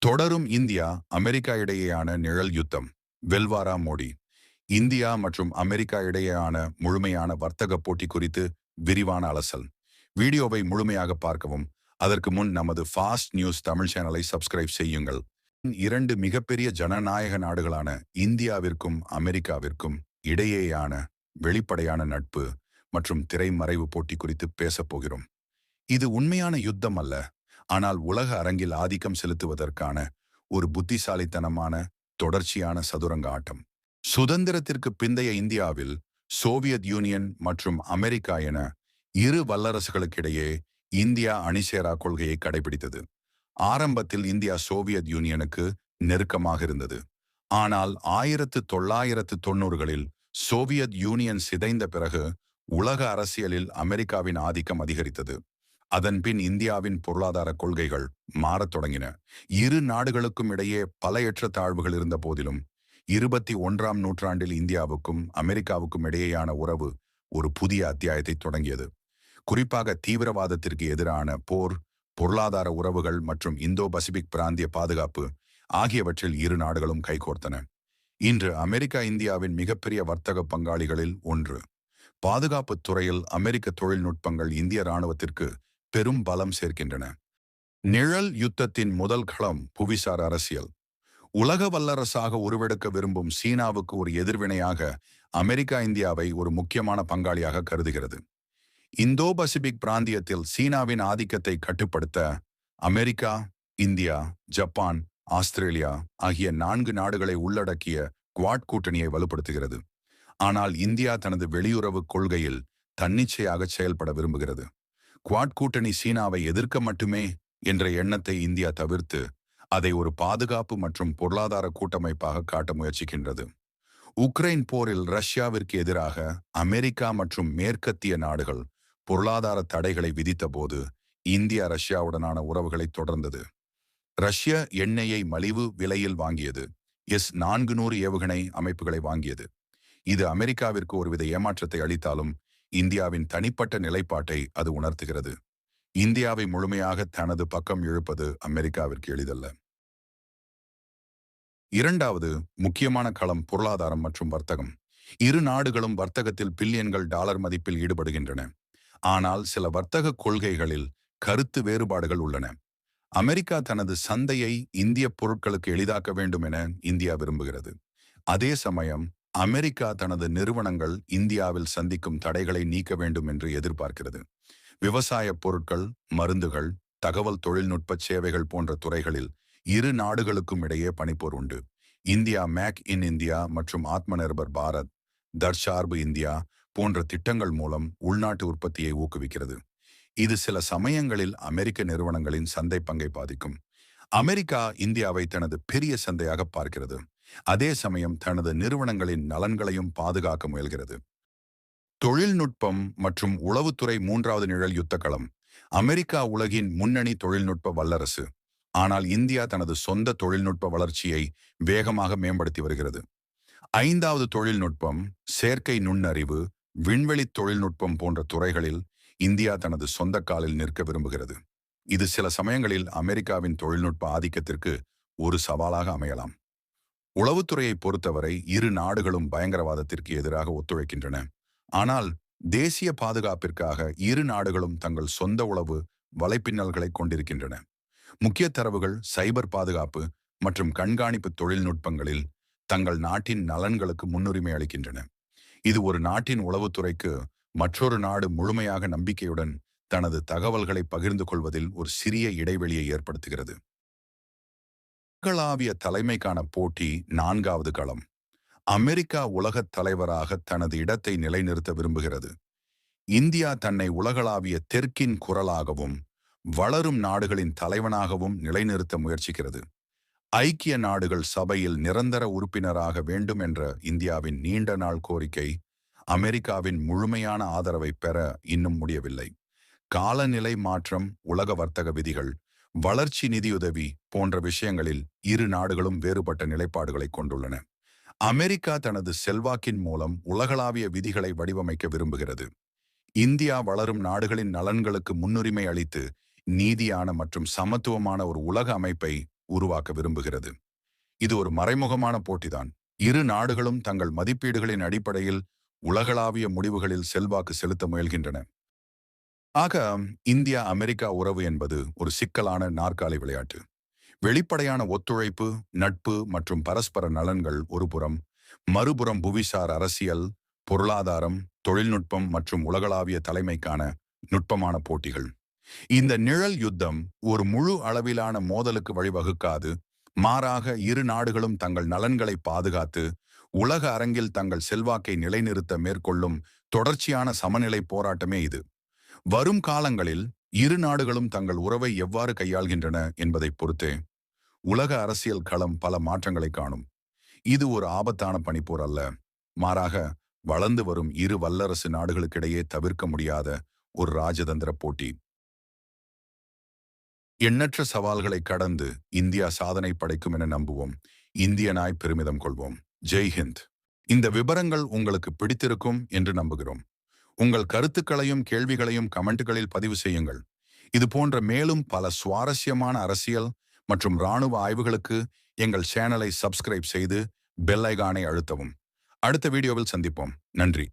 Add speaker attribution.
Speaker 1: தொடரும் India America இடையேயான நிழல் யுத்தம். வெல்வாரா மோடி. இந்தியா மற்றும் அமெரிக்கா இடையேயான முழுமையான வர்த்தக போட்டி குறித்து விரிவான அலசல். வீடியோவை முழுமையாக பார்க்கவும். அதற்கு முன் நமது ஃபாஸ்ட் நியூஸ் தமிழ் சேனலை சப்ஸ்கிரைப் செய்யுங்கள். இரண்டு மிகப்பெரிய ஜனநாயக நாடுகளான இந்தியாவிற்கும் அமெரிக்காவிற்கும் இடையேயான வெளிப்படையான நட்பு மற்றும் திரைமறைவு போட்டி குறித்து பேசப் போகிறோம். இது உண்மையான யுத்தம் அல்ல, ஆனால் உலக அரங்கில் ஆதிக்கம் செலுத்துவதற்கான ஒரு புத்திசாலித்தனமான தொடர்ச்சியான சதுரங்க ஆட்டம். சுதந்திரத்திற்கு பிந்தைய இந்தியாவில் சோவியத் யூனியன் மற்றும் அமெரிக்கா என இரு வல்லரசுகளுக்கிடையே இந்தியா அணிசேரா கொள்கையை கடைபிடித்தது. ஆரம்பத்தில் இந்தியா சோவியத் யூனியனுக்கு நெருக்கமாக இருந்தது. ஆனால் 1990களில் சோவியத் யூனியன் சிதைந்த பிறகு உலக அரசியலில் அமெரிக்காவின் ஆதிக்கம் அதிகரித்தது. அதன்பின் இந்தியாவின் பொருளாதார கொள்கைகள் மாறத் தொடங்கின. இரு நாடுகளுக்கும் இடையே பல ஏற்றத்தாழ்வுகள் இருந்த போதிலும் 21ஆம் நூற்றாண்டில் இந்தியாவுக்கும் அமெரிக்காவுக்கும் இடையேயான உறவு ஒரு புதிய அத்தியாயத்தை தொடங்கியது. குறிப்பாக தீவிரவாதத்திற்கு எதிரான போர், பொருளாதார உறவுகள் மற்றும் இந்தோ பசிபிக் பிராந்திய பாதுகாப்பு ஆகியவற்றில் இரு நாடுகளும் கைகோர்த்தன. இன்று அமெரிக்கா இந்தியாவின் மிகப்பெரிய வர்த்தக பங்காளிகளில் ஒன்று. பாதுகாப்புத் துறையில் அமெரிக்க தொழில்நுட்பங்கள் இந்திய இராணுவத்திற்கு பெரும் பலம் சேர்க்கின்றன. நிழல் யுத்தத்தின் முதல் களம் புவிசார் அரசியல். உலக வல்லரசாக உருவெடுக்க விரும்பும் சீனாவுக்கு ஒரு எதிர்வினையாக அமெரிக்கா இந்தியாவை ஒரு முக்கியமான பங்காளியாக கருதுகிறது. இந்தோ பசிபிக் பிராந்தியத்தில் சீனாவின் ஆதிக்கத்தை கட்டுப்படுத்த அமெரிக்கா, இந்தியா, ஜப்பான், ஆஸ்திரேலியா ஆகிய 4 நாடுகளை உள்ளடக்கிய குவாட் கூட்டணியை வலுப்படுத்துகிறது. ஆனால் இந்தியா தனது வெளியுறவு கொள்கையில் தன்னிச்சையாக செயல்பட விரும்புகிறது. குவாட் கூட்டணி சீனாவை எதிர்க்க மட்டுமே என்ற எண்ணத்தை இந்தியா தவிர்த்து அதை ஒரு பாதுகாப்பு மற்றும் பொருளாதார கூட்டமைப்பாக காட்ட முயற்சிக்கின்றது. உக்ரைன் போரில் ரஷ்யாவிற்கு எதிராக அமெரிக்கா மற்றும் மேற்கத்திய நாடுகள் பொருளாதார தடைகளை விதித்த போது இந்தியா ரஷ்யாவுடனான உறவுகளை தொடர்ந்தது. ரஷ்ய எண்ணெயை மலிவு விலையில் வாங்கியது. S-400 ஏவுகணை அமைப்புகளை வாங்கியது. இது அமெரிக்காவிற்கு ஒருவித ஏமாற்றத்தை அளித்தாலும் இந்தியாவின் தனிப்பட்ட நிலைப்பாட்டை அது உணர்த்துகிறது. இந்தியாவை முழுமையாக தனது பக்கம் இழுப்பது அமெரிக்காவிற்கு எளிதல்ல. இரண்டாவது முக்கியமான களம் பொருளாதாரம் மற்றும் வர்த்தகம். இரு நாடுகளும் வர்த்தகத்தில் பில்லியன்கள் டாலர் மதிப்பில் ஈடுபடுகின்றன. ஆனால் சில வர்த்தக கொள்கைகளில் கருத்து வேறுபாடுகள் உள்ளன. அமெரிக்கா தனது சந்தையை இந்திய பொருட்களுக்கு எளிதாக்க வேண்டும் என இந்தியா விரும்புகிறது. அதே சமயம் அமெரிக்கா தனது நிறுவனங்கள் இந்தியாவில் சந்திக்கும் தடைகளை நீக்க வேண்டும் என்று எதிர்பார்க்கிறது. விவசாய பொருட்கள், மருந்துகள், தகவல் தொழில்நுட்ப சேவைகள் போன்ற துறைகளில் இரு நாடுகளுக்கும் இடையே பனிப்போர் உண்டு. இந்தியா மேக் இன் இந்தியா மற்றும் ஆத்ம நிர்பர் பாரத், தற்சார்பு இந்தியா போன்ற திட்டங்கள் மூலம் உள்நாட்டு உற்பத்தியை ஊக்குவிக்கிறது. இது சில சமயங்களில் அமெரிக்க நிறுவனங்களின் சந்தை பங்கை பாதிக்கும். அமெரிக்கா இந்தியாவை தனது பெரிய சந்தையாக பார்க்கிறது. அதே சமயம் தனது நிறுவனங்களின் நலன்களையும் பாதுகாக்க முயல்கிறது. தொழில்நுட்பம் மற்றும் உளவுத்துறை மூன்றாவது நிழல் யுத்த களம். அமெரிக்கா உலகின் முன்னணி தொழில்நுட்ப வல்லரசு. ஆனால் இந்தியா தனது சொந்த தொழில்நுட்ப வளர்ச்சியை வேகமாக மேம்படுத்தி வருகிறது. 5வது தொழில்நுட்பம், செயற்கை நுண்ணறிவு, விண்வெளி தொழில்நுட்பம் போன்ற துறைகளில் இந்தியா தனது சொந்த காலில் நிற்க விரும்புகிறது. இது சில சமயங்களில் அமெரிக்காவின் தொழில்நுட்ப ஆதிக்கத்திற்கு ஒரு சவாலாக அமையலாம். உளவுத்துறையை பொறுத்தவரை இரு நாடுகளும் பயங்கரவாதத்திற்கு எதிராக ஒத்துழைக்கின்றன. ஆனால் தேசிய பாதுகாப்பிற்காக இரு நாடுகளும் தங்கள் சொந்த உளவு வலைப்பின்னல்களை கொண்டிருக்கின்றன. முக்கிய தரவுகள், சைபர் பாதுகாப்பு மற்றும் கண்காணிப்பு தொழில்நுட்பங்களில் தங்கள் நாட்டின் நலன்களுக்கு முன்னுரிமை அளிக்கின்றன. இது ஒரு நாட்டின் உளவுத்துறைக்கு மற்றொரு நாடு முழுமையாக நம்பிக்கையுடன் தனது தகவல்களை பகிர்ந்து கொள்வதில் ஒரு சிறிய இடைவெளியை ஏற்படுத்துகிறது. உலகளாவிய தலைமைக்கான போட்டி 4வது களம். அமெரிக்கா உலகத் தலைவராக தனது இடத்தை நிலைநிறுத்த விரும்புகிறது. இந்தியா தன்னை உலகளாவிய தெற்கின் குரலாகவும் வளரும் நாடுகளின் தலைவனாகவும் நிலைநிறுத்த முயற்சிக்கிறது. ஐக்கிய நாடுகள் சபையில் நிரந்தர உறுப்பினராக வேண்டும் என்ற இந்தியாவின் நீண்ட நாள் கோரிக்கை அமெரிக்காவின் முழுமையான ஆதரவை பெற இன்னும் முடியவில்லை. காலநிலை மாற்றம், உலக வர்த்தக விதிகள், வளர்ச்சி நிதியுதவி போன்ற விஷயங்களில் இரு நாடுகளும் வேறுபட்ட நிலைப்பாடுகளை கொண்டுள்ளன. அமெரிக்கா தனது செல்வாக்கின் மூலம் உலகளாவிய விதிகளை வடிவமைக்க விரும்புகிறது. இந்தியா வளரும் நாடுகளின் நலன்களுக்கு முன்னுரிமை அளித்து நீதியான மற்றும் சமத்துவமான ஒரு உலக அமைப்பை உருவாக்க விரும்புகிறது. இது ஒரு மறைமுகமான போட்டிதான். இரு நாடுகளும் தங்கள் மதிப்பீடுகளின் அடிப்படையில் உலகளாவிய முடிவுகளில் செல்வாக்கு செலுத்த முயல்கின்றன. ஆக, இந்தியா அமெரிக்கா உறவு என்பது ஒரு சிக்கலான நாற்காலி விளையாட்டு. வெளிப்படையான ஒத்துழைப்பு, நட்பு மற்றும் பரஸ்பர நலன்கள் ஒருபுறம், மறுபுறம் புவிசார் அரசியல், பொருளாதாரம், தொழில்நுட்பம் மற்றும் உலகளாவிய தலைமைக்கான நுட்பமான போட்டிகள். இந்த நிழல் யுத்தம் ஒரு முழு அளவிலான மோதலுக்கு வழிவகுக்காது. மாறாக, இரு நாடுகளும் தங்கள் நலன்களை பாதுகாத்து உலக அரங்கில் தங்கள் செல்வாக்கை நிலைநிறுத்த மேற்கொள்ளும் தொடர்ச்சியான சமநிலை போராட்டமே இது. வரும் காலங்களில் இரு நாடுகளும் தங்கள் உறவை எவ்வாறு கையாள்கின்றன என்பதை பொறுத்தே உலக அரசியல் களம் பல மாற்றங்களை காணும். இது ஒரு ஆபத்தான பனிப்போர் அல்ல, மாறாக வளர்ந்து வரும் இரு வல்லரசு நாடுகளுக்கிடையே தவிர்க்க முடியாத ஒரு ராஜதந்திர போட்டி. எண்ணற்ற சவால்களை கடந்து இந்தியா சாதனை படைக்கும் என நம்புவோம். இந்தியனாய் பெருமிதம் கொள்வோம். ஜெய் ஹிந்த். இந்த விபரங்கள் உங்களுக்கு பிடித்திருக்கும் என்று நம்புகிறோம். உங்கள் கருத்துக்களையும் கேள்விகளையும் கமெண்ட்டுகளில் பதிவு செய்யுங்கள். இது போன்ற மேலும் பல சுவாரஸ்யமான அரசியல் மற்றும் இராணுவ ஆய்வுகளுக்கு எங்கள் சேனலை சப்ஸ்கிரைப் செய்து பெல் ஐகானை அழுத்தவும். அடுத்த வீடியோவில் சந்திப்போம். நன்றி.